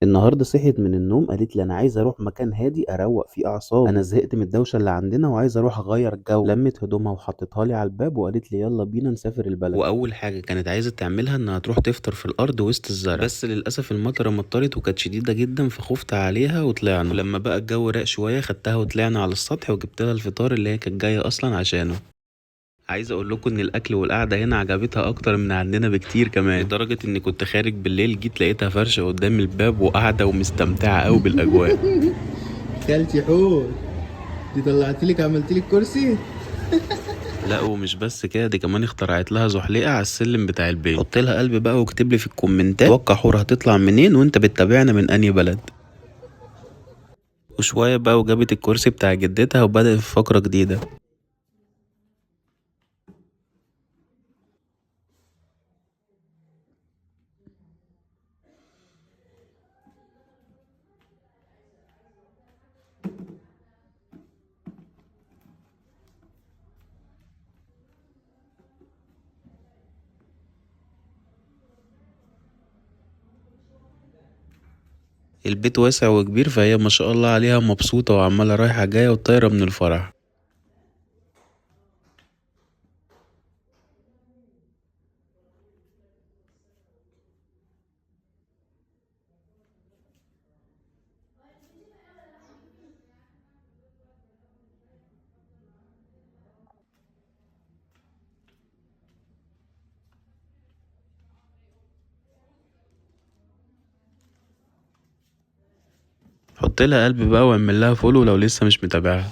النهارده صحيت من النوم قالت لي انا عايزه اروح مكان هادي اروق فيه اعصابي. انا زهقت من الدوشه اللي عندنا وعايزه اروح اغير الجو. لمت هدومها وحطيتها لي على الباب وقالت لي يلا بينا نسافر البلد. واول حاجه كانت عايزه تعملها انها تروح تفطر في الارض وسط الزرع، بس للاسف المطره مطرت وكانت شديده جدا فخفت عليها وطلعنا. ولما بقى الجو راق شويه خدتها وطلعنا على السطح وجبت لها الفطار اللي هي كانت جايه اصلا عشانه. عايز اقول لكم ان الاكل والقعده هنا عجبتها اكتر من عندنا بكتير كمان، لدرجه اني كنت خارج بالليل جيت لقيتها فرشه قدام الباب وقاعده ومستمتعه قوي بالاجواء. كلتي حوت. دي طلعت لك عملت لك كرسي. لا ومش بس كده، دي كمان اخترعت لها زحليقه على السلم بتاع البيت. حط لها قلب بقى واكتب لي في الكومنتات توقع حور هتطلع منين وانت بتتابعنا من انهي بلد. وشويه بقى وجابت الكرسي بتاع جدتها وبدأت في فقره جديده. البيت واسع وكبير فهي ما شاء الله عليها مبسوطه وعماله رايحه جايه وطايره من الفرح. حط لها قلب بقى واعمل لها فولو لو لسه مش متابعها.